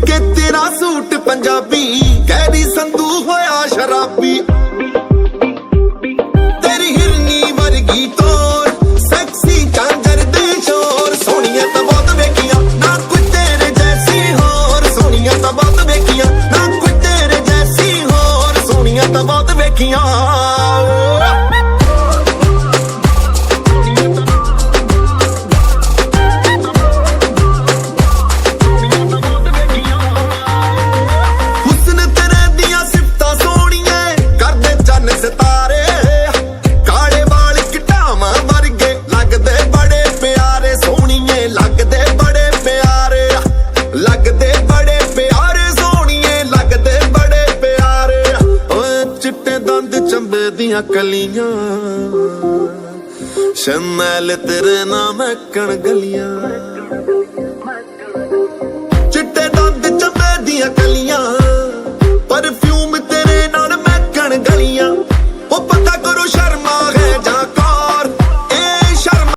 के तेरा suit Punjabi Gary Sandhu होया शराबी तेरी हिरनी वर्गी तोर सैक्सी झांझर दे शोर सोनिया तो बहुत वेखियां ना कोई तेरे जैसी होर सोनिया तो बहुत वेखियां ना कोई तेरे जैसी होर सोनिया तो बहुत वेखियां ਦੀਆਂ ਕਲੀਆਂ ਸ਼ਮੈਲ ਤੇਰੇ ਨਾਮ ਕਣ ਗਲੀਆਂ ਚਿੱਟੇ ਦੰਦ ਚੰਬੇ ਦੀਆਂ ਕਲੀਆਂ ਪਰਫਿਊਮ ਤੇਰੇ ਨਾਲ ਮਹਿਕਣ ਗਲੀਆਂ ਉਹ